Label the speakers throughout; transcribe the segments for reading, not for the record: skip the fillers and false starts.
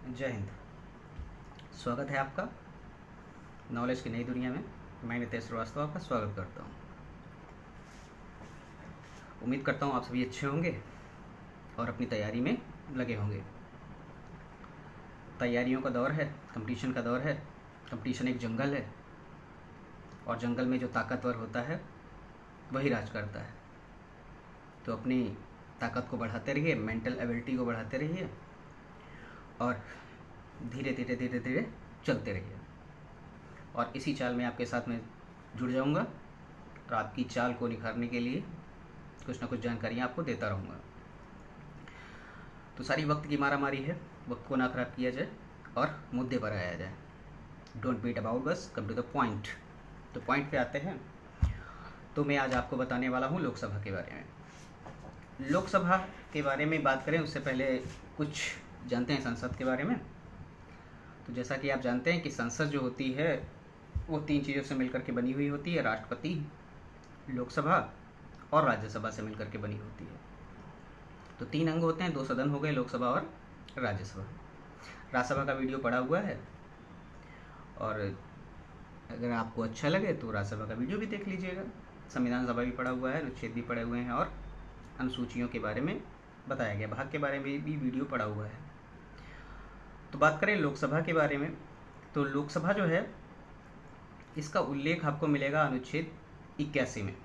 Speaker 1: जय हिंद। स्वागत है आपका नॉलेज की नई दुनिया में। मैं नितेश श्रीवास्तव आपका स्वागत करता हूँ। उम्मीद करता हूँ आप सभी अच्छे होंगे और अपनी तैयारी में लगे होंगे। तैयारियों का दौर है, कंपटीशन का दौर है। कंपटीशन एक जंगल है और जंगल में जो ताकतवर होता है वही राज करता है। तो अपनी ताकत को बढ़ाते रहिए, मेंटल एबिलिटी को बढ़ाते रहिए और धीरे धीरे धीरे धीरे चलते रहिए। और इसी चाल में आपके साथ में जुड़ जाऊंगा और आपकी चाल को निखारने के लिए कुछ ना कुछ जानकारियाँ आपको देता रहूँगा। तो सारी वक्त की मारामारी है, वक्त को ना खराब किया जाए और मुद्दे पर आया जाए। डोंट बीट अबाउट, बस कम टू द पॉइंट। तो पॉइंट पे आते हैं। तो मैं आज आपको बताने वाला हूँ लोकसभा के बारे में। लोकसभा के बारे में बात करें उससे पहले कुछ जानते हैं संसद के बारे में। तो जैसा कि आप जानते हैं कि संसद जो होती है वो 3 चीज़ों से मिलकर के बनी हुई होती है। राष्ट्रपति, लोकसभा और राज्यसभा से मिलकर के बनी होती है। तो 3 अंग होते हैं, 2 सदन हो गए, लोकसभा और राज्यसभा। राज्यसभा का वीडियो पड़ा हुआ है और अगर आपको अच्छा लगे तो राज्यसभा का वीडियो भी देख लीजिएगा। संविधान सभा भी पड़ा हुआ है, अनुच्छेद भी पड़े हुए हैं और अनुसूचियों के बारे में बताया गया, भाग के बारे में भी वीडियो पड़ा हुआ है। तो बात करें लोकसभा के बारे में, तो लोकसभा जो है इसका उल्लेख आपको मिलेगा अनुच्छेद 81 में।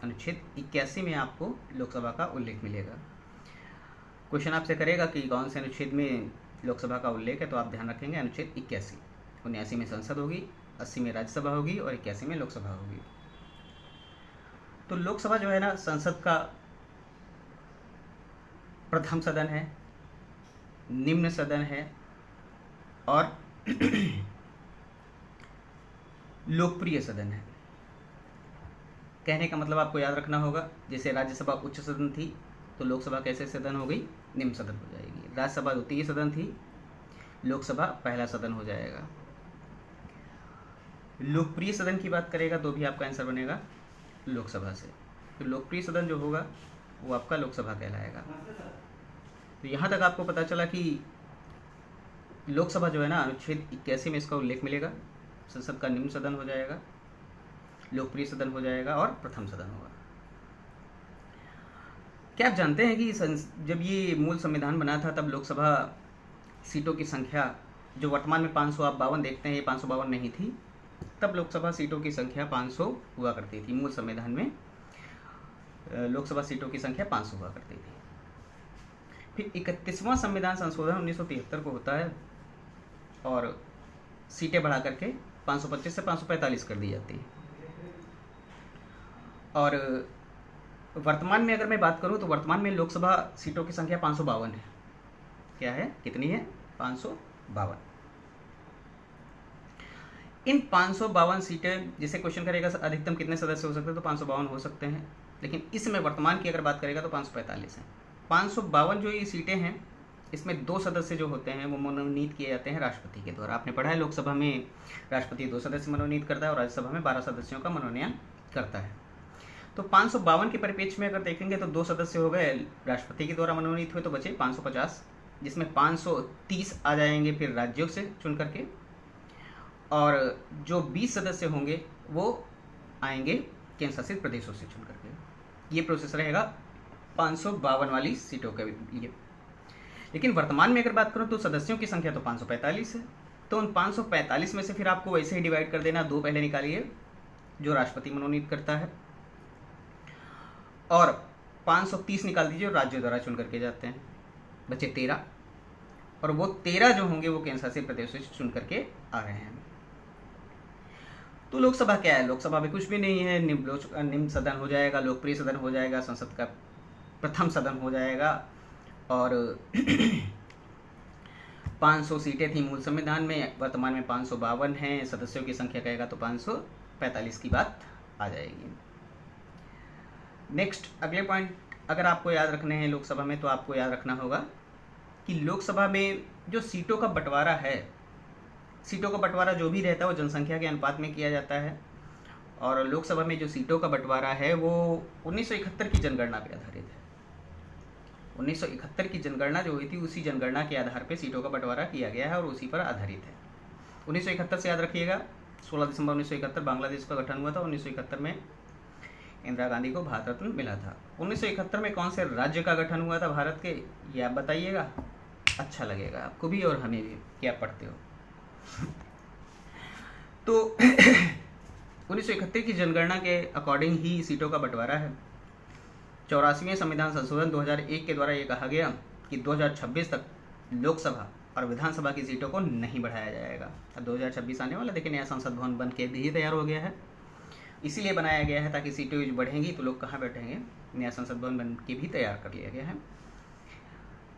Speaker 1: अनुच्छेद 81 में आपको लोकसभा का उल्लेख मिलेगा। क्वेश्चन आपसे करेगा कि कौन से अनुच्छेद में लोकसभा का उल्लेख है, तो आप ध्यान रखेंगे अनुच्छेद 81। 79 में संसद होगी, 80 में राज्यसभा होगी और 81 में लोकसभा होगी। तो लोकसभा जो है ना, संसद का प्रथम सदन है, निम्न सदन है और लोकप्रिय सदन है। कहने का मतलब आपको याद रखना होगा, जैसे राज्यसभा उच्च सदन थी तो लोकसभा कैसे सदन हो गई, निम्न सदन हो जाएगी। राज्यसभा द्वितीय सदन थी, लोकसभा पहला सदन हो जाएगा। लोकप्रिय सदन की बात करेगा तो भी आपका आंसर बनेगा लोकसभा से। तो लोकप्रिय सदन जो होगा वो आपका लोकसभा कहलाएगा। तो यहाँ तक आपको पता चला कि लोकसभा जो है ना, अनुच्छेद 81 में इसका उल्लेख मिलेगा। संसद का निम्न सदन हो जाएगा, लोकप्रिय सदन हो जाएगा और प्रथम सदन होगा। क्या आप जानते हैं कि जब ये मूल संविधान बना था तब लोकसभा सीटों की संख्या जो वर्तमान में 500 आप 52 देखते हैं, ये 552 नहीं थी। तब लोकसभा सीटों की संख्या 500 हुआ करती थी। मूल संविधान में लोकसभा सीटों की संख्या 500 हुआ करती थी। फिर 31वां संविधान संशोधन 1973 को होता है और सीटें बढ़ा करके 525 से 545 कर दी जाती है। और वर्तमान में अगर मैं बात करूं तो वर्तमान में लोकसभा सीटों की संख्या 552 है। क्या है, कितनी है? 552। इन 552 सीटें, जैसे क्वेश्चन करेगा अधिकतम कितने सदस्य हो सकते हैं, तो 552 हो सकते हैं। लेकिन इसमें वर्तमान की अगर बात करेगा तो 545 है। 552 जो ये सीटें हैं, इसमें 2 सदस्य जो होते हैं वो मनोनीत किए जाते हैं राष्ट्रपति के द्वारा। आपने पढ़ा है लोकसभा में राष्ट्रपति 2 सदस्य मनोनीत करता है और राज्यसभा में 12 सदस्यों का मनोनयन करता है। तो 552 के परिप्रेक्ष्य में अगर देखेंगे तो 2 सदस्य हो गए राष्ट्रपति के द्वारा मनोनीत हुए, तो बचे 550, जिसमें 530 आ जाएंगे फिर राज्यों से चुन करके, और जो 20 सदस्य होंगे वो आएंगे केंद्र शासित प्रदेशों से चुन करके। ये प्रोसेस रहेगा 552 वाली सीटों के लिए। लेकिन वर्तमान में अगर बात करूं तो सदस्यों की संख्या तो 545 है। तो उन 545 में से फिर आपको वैसे ही डिवाइड कर देना, 2 पहले निकालिए जो राष्ट्रपति मनोनीत करता है और 530 निकाल दीजिए जो राज्यों द्वारा चुन करके जाते हैं, बचे 13। और वो 13 जो होंगे वो केंद्र शासित प्रदेशों से चुन करके आ रहे हैं। तो लोकसभा क्या है? लोकसभा में कुछ भी नहीं है। निम्न सदन हो जाएगा, लोकप्रिय सदन हो जाएगा, संसद का प्रथम सदन हो जाएगा और 500 सीटें थी मूल संविधान में, वर्तमान में 552 हैं। सदस्यों की संख्या कहेगा तो 545 की बात आ जाएगी। नेक्स्ट, अगले पॉइंट अगर आपको याद रखने हैं लोकसभा में, तो आपको याद रखना होगा कि लोकसभा में जो सीटों का बंटवारा है, सीटों का बंटवारा जो भी रहता है वो जनसंख्या के अनुपात में किया जाता है। और लोकसभा में जो सीटों का बंटवारा है वो 1971 की जनगणना पर आधारित है। 1971 की जनगणना जो हुई थी उसी जनगणना के आधार पर सीटों का बंटवारा किया गया है और उसी पर आधारित है। 1971 से याद रखिएगा, 16 दिसंबर 1971 बांग्लादेश का गठन हुआ था। 1971 में इंदिरा गांधी को भारत रत्न मिला था। 1971 में कौन से राज्य का गठन हुआ था भारत के, ये आप बताइएगा, अच्छा लगेगा आपको भी और हमें भी, क्या पढ़ते हो। तो 1971 की जनगणना के अकॉर्डिंग ही सीटों का बंटवारा है। 84वें संविधान संशोधन 2001 के द्वारा ये कहा गया कि 2026 तक लोकसभा और विधानसभा की सीटों को नहीं बढ़ाया जाएगा। अब 2026 आने वाला, देखिए नया संसद भवन बन के भी तैयार हो गया है, इसीलिए बनाया गया है ताकि सीटें बढ़ेंगी तो लोग कहाँ बैठेंगे, नया संसद भवन बन के भी तैयार कर लिया गया है।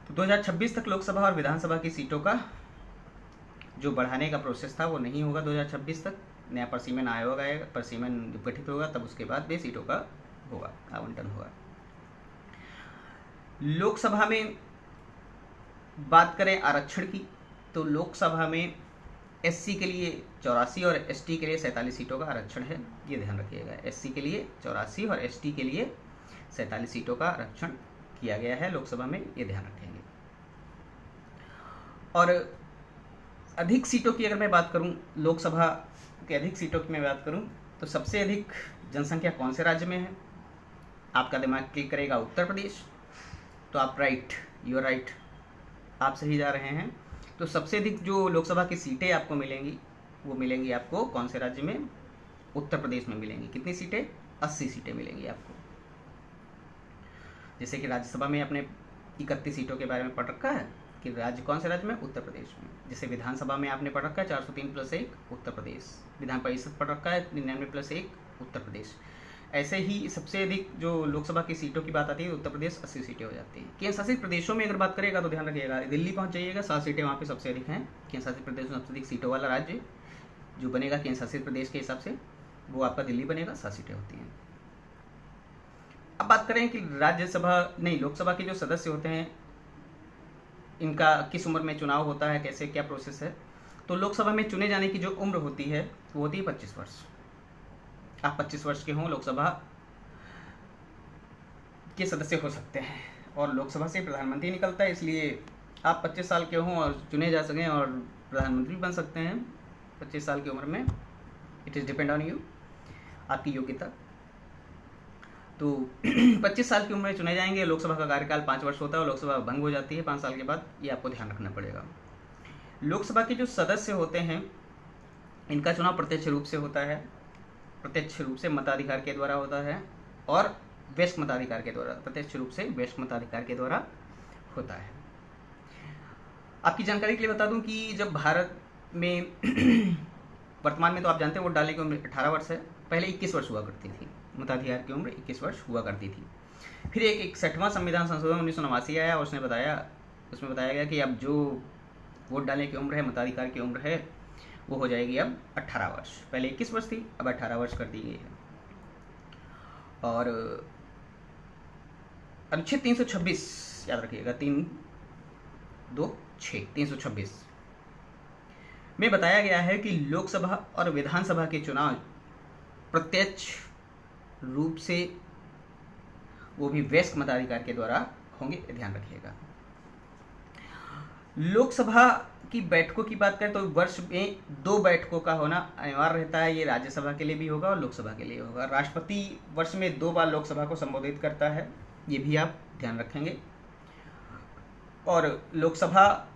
Speaker 1: तो 2026 तक लोकसभा और विधानसभा की सीटों का जो बढ़ाने का प्रोसेस था वो नहीं होगा। 2026 तक नया प्रसीमन आयोग आएगा, प्रसीमन गठित होगा, तब उसके बाद भी सीटों का होगा, आवंटन होगा। लोकसभा में बात करें आरक्षण की, तो लोकसभा में एससी के लिए 84 और एसटी के लिए 47 सीटों का आरक्षण है, ये ध्यान रखिएगा। एससी के लिए 84 और एसटी के लिए 47 सीटों का आरक्षण किया गया है लोकसभा में, ये ध्यान रखेंगे। और अधिक सीटों की अगर मैं बात करूं, लोकसभा के अधिक सीटों की मैं बात करूं, तो सबसे अधिक जनसंख्या कौन से राज्य में है, आपका दिमाग क्लिक करेगा उत्तर प्रदेश। तो आप राइट, यू आर राइट, आप सही जा रहे हैं। तो सबसे अधिक जो लोकसभा की सीटें आपको मिलेंगी वो मिलेंगी आपको कौन से राज्य में, उत्तर प्रदेश में मिलेंगी। कितनी सीटें, 80 सीटें मिलेंगी आपको। जैसे कि राज्यसभा में आपने 31 सीटों के बारे में पढ़ रखा है कि राज्य कौन से राज्य में, उत्तर प्रदेश में। जैसे विधानसभा में आपने पढ़ रखा है 403+1 उत्तर प्रदेश, विधान परिषद पढ़ रखा है 99+1 उत्तर प्रदेश। ऐसे ही सबसे अधिक जो लोकसभा की सीटों की बात आती है उत्तर प्रदेश 80 सीटें हो जाती हैं। केंद्र शासित प्रदेशों में अगर बात करेगा तो ध्यान रखिएगा, दिल्ली पहुंच जाइएगा, 7 सीटें वहाँ पे सबसे अधिक हैं। केंद्र शासित प्रदेश में सबसे अधिक सीटों वाला राज्य जो बनेगा केंद्र शासित प्रदेश के हिसाब से वो आपका दिल्ली बनेगा, 7 सीटें होती हैं। अब बात करें कि राज्यसभा नहीं, लोकसभा के जो सदस्य होते हैं इनका किस उम्र में चुनाव होता है, कैसे क्या प्रोसेस है। तो लोकसभा में चुने जाने की जो उम्र होती है वो होती है 25 वर्ष। आप 25 वर्ष के हों लोकसभा के सदस्य हो सकते हैं, और लोकसभा से प्रधानमंत्री निकलता है, इसलिए आप 25 साल के हों और चुने जा सकें और प्रधानमंत्री बन सकते हैं 25 साल की उम्र में। It is depend on you, आपकी योग्यता। तो 25 साल की उम्र में चुने जाएंगे। लोकसभा का कार्यकाल 5 वर्ष होता है और लोकसभा भंग हो जाती है 5 साल के बाद, ये आपको ध्यान रखना पड़ेगा। लोकसभा के जो सदस्य होते हैं इनका चुनाव प्रत्यक्ष रूप से होता है, प्रत्यक्ष रूप से मताधिकार के द्वारा होता है, और वयस्क मताधिकार के द्वारा, प्रत्यक्ष रूप से वयस्क मताधिकार के द्वारा होता है। आपकी जानकारी के लिए बता दूं कि जब भारत में वर्तमान में तो आप जानते हैं वोट डालने की उम्र 18 वर्ष है, पहले 21 वर्ष हुआ करती थी, मताधिकार की उम्र 21 वर्ष हुआ करती थी। फिर एक 61वां संविधान संशोधन 1989 आया और उसमें बताया गया कि अब जो वोट डालने की उम्र है, मताधिकार की उम्र है, वो हो जाएगी अब 18 वर्ष। पहले 21 वर्ष थी, अब 18 वर्ष कर दी गई है। और अनुच्छेद 326 याद रखिएगा, 326 में बताया गया है कि लोकसभा और विधानसभा के चुनाव प्रत्यक्ष रूप से, वो भी वयस्क मताधिकार के द्वारा होंगे, ध्यान रखिएगा। लोकसभा की बैठकों की बात करें तो वर्ष में 2 बैठकों का होना अनिवार्य रहता है। ये राज्यसभा के लिए भी होगा और लोकसभा के लिए होगा। राष्ट्रपति वर्ष में 2 बार लोकसभा को संबोधित करता है, ये भी आप ध्यान रखेंगे। और लोकसभा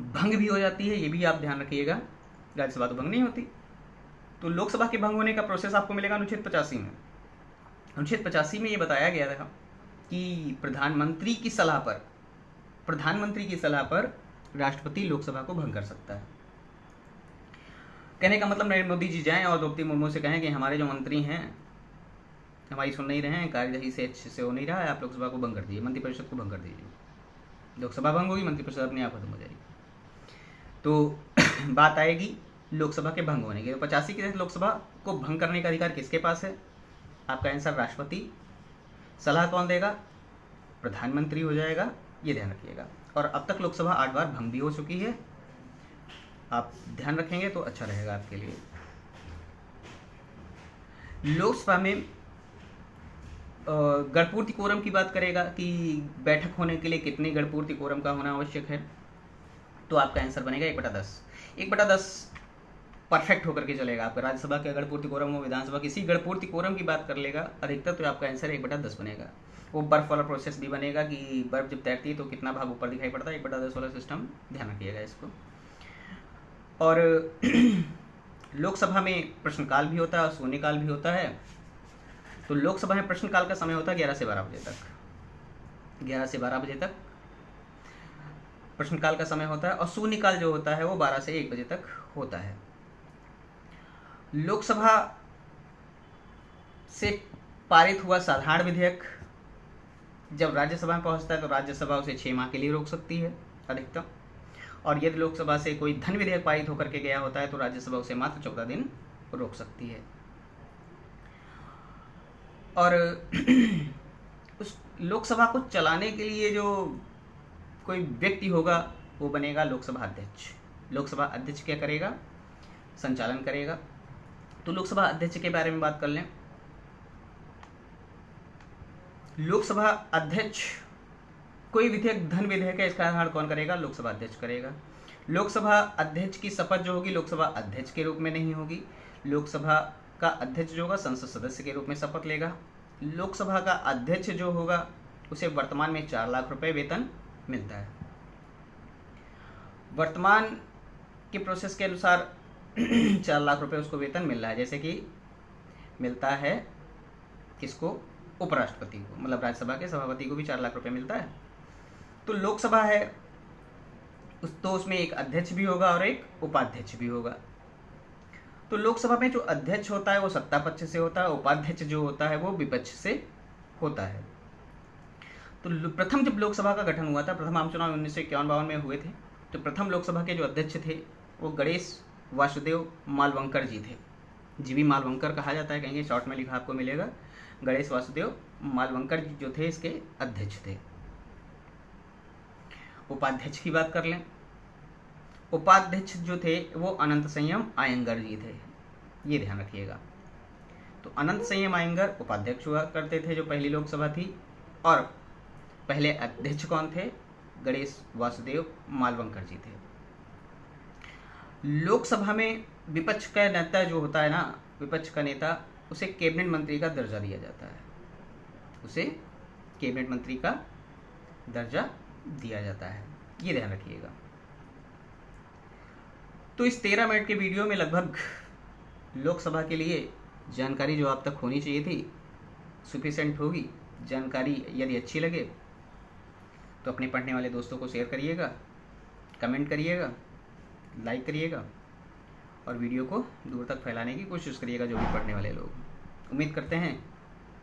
Speaker 1: भंग भी हो जाती है, ये भी आप ध्यान रखिएगा। राज्यसभा तो भंग नहीं होती। तो लोकसभा के भंग होने का प्रोसेस आपको मिलेगा अनुच्छेद 85 में। अनुच्छेद 85 में ये बताया गया था कि प्रधानमंत्री की सलाह पर राष्ट्रपति लोकसभा को भंग कर सकता है। कहने का मतलब नरेंद्र मोदी जी जाएं और द्रौपदी मुर्मू से कहें कि हमारे जो मंत्री हैं हमारी सुन नहीं रहे हैं, कार्यवाही से अच्छे से हो नहीं रहा है, आप लोकसभा को भंग कर दीजिए, मंत्रिपरिषद को भंग कर दीजिए। लोकसभा भंग होगी, मंत्रिपरिषद अपने आप खत्म हो जाएगी। तो बात आएगी लोकसभा के भंग होने की। तो 85 के तहत लोकसभा को भंग करने का अधिकार किसके पास है? आपका आंसर राष्ट्रपति। सलाह कौन देगा? प्रधानमंत्री हो जाएगा, ये ध्यान रखिएगा। और अब तक लोकसभा 8 बार भंग भी हो चुकी है, आप ध्यान रखेंगे तो अच्छा रहेगा आपके लिए। लोकसभा में गणपूर्ति कोरम की बात करेगा कि बैठक होने के लिए कितने गणपूर्ति कोरम का होना आवश्यक है, तो आपका आंसर बनेगा 1/10। 1/10 परफेक्ट होकर के चलेगा। आपका राज्यसभा के गणपूर्ति कोरम हो, विधानसभा किसी गणपूर्ति कोरम की बात कर लेगा अधिकतर, तो आपका आंसर 1/10 बनेगा। वो बर्फ वाला प्रोसेस भी बनेगा कि बर्फ जब तैरती है तो कितना भाग ऊपर दिखाई पड़ता है, 1/10 वाला सिस्टम, ध्यान रखिएगा इसको। और लोकसभा में प्रश्नकाल भी होता है और शून्यकाल भी होता है। तो लोकसभा में प्रश्नकाल का समय होता है 11 से 12 बजे तक, 11 से 12 बजे तक प्रश्नकाल का समय होता है, और शून्यकाल जो होता है वो 12 से 1 बजे तक होता है। लोकसभा से पारित हुआ साधारण विधेयक जब राज्यसभा में पहुंचता है तो राज्यसभा उसे 6 माह के लिए रोक सकती है अधिकतम, और यदि लोकसभा से कोई धन विधेयक पारित होकर के गया होता है तो राज्यसभा उसे मात्र 14 दिन रोक सकती है। और उस लोकसभा को चलाने के लिए जो कोई व्यक्ति होगा वो बनेगा लोकसभा अध्यक्ष। लोकसभा अध्यक्ष क्या करेगा? संचालन करेगा। तो लोकसभा अध्यक्ष के बारे में बात कर लें। लोकसभा अध्यक्ष कोई विधेयक धन विधेयक है, इसका निर्धारण कौन करेगा? लोकसभा अध्यक्ष करेगा। लोकसभा अध्यक्ष की शपथ जो होगी लोकसभा अध्यक्ष के रूप में नहीं होगी। लोकसभा का अध्यक्ष जो होगा संसद सदस्य के रूप में शपथ लेगा। लोकसभा का अध्यक्ष जो होगा उसे वर्तमान में 4 लाख रुपए वेतन मिलता है। वर्तमान के प्रोसेस के अनुसार 4 लाख रुपए उसको वेतन मिल रहा है, जैसे कि मिलता है किसको? उपराष्ट्रपति को, मतलब राज्यसभा के सभापति को भी 4 लाख रुपए मिलता है। तो लोकसभा है तो उसमें एक अध्यक्ष भी होगा और एक उपाध्यक्ष भी होगा। तो लोकसभा में जो अध्यक्ष होता है वो सत्ता पक्ष से होता है, उपाध्यक्ष जो होता है वो विपक्ष से होता है। तो प्रथम जब लोकसभा का गठन हुआ था, प्रथम आम चुनाव 1951-52 में हुए थे, तो प्रथम लोकसभा के जो अध्यक्ष थे वो गणेश वासुदेव मालवंकर जी थे। जीवी मालवंकर कहा जाता है, कहीं शॉर्ट में लिखा आपको मिलेगा। गणेश वासुदेव मालवंकर जी जो थे इसके अध्यक्ष थे। उपाध्यक्ष की बात कर लें। उपाध्यक्ष जो थे वो अनंत संयम आयंगर जी थे, ये ध्यान रखिएगा। तो अनंत संयम आयंगर उपाध्यक्ष हुआ करते थे जो पहली लोकसभा थी, और पहले अध्यक्ष कौन थे? गणेश वासुदेव मालवंकर जी थे। लोकसभा में विपक्ष का नेता जो होता है ना, विपक्ष का नेता, उसे कैबिनेट मंत्री का दर्जा दिया जाता है। उसे कैबिनेट मंत्री का दर्जा दिया जाता है, ये ध्यान रखिएगा। तो इस 13 मिनट के वीडियो में लगभग लोकसभा के लिए जानकारी जो आप तक होनी चाहिए थी सफिशिएंट होगी। जानकारी यदि अच्छी लगे तो अपने पढ़ने वाले दोस्तों को शेयर करिएगा, कमेंट करिएगा, लाइक करिएगा, और वीडियो को दूर तक फैलाने की कोशिश करिएगा जो भी पढ़ने वाले लोग। उम्मीद करते हैं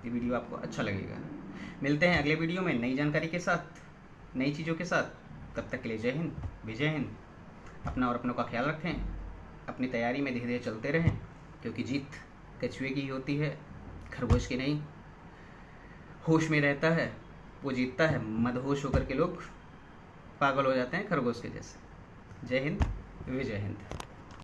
Speaker 1: ये वीडियो आपको अच्छा लगेगा। मिलते हैं अगले वीडियो में नई जानकारी के साथ, नई चीज़ों के साथ। तब तक के लिए जय हिंद, विजय हिंद। अपना और अपनों का ख्याल रखें, अपनी तैयारी में धीरे धीरे चलते रहें, क्योंकि जीत कछुए की होती है, खरगोश की नहीं। होश में रहता है वो जीतता है, मदहोश होकर के लोग पागल हो जाते हैं खरगोश के जैसे। जय हिंद, विजय हिंद।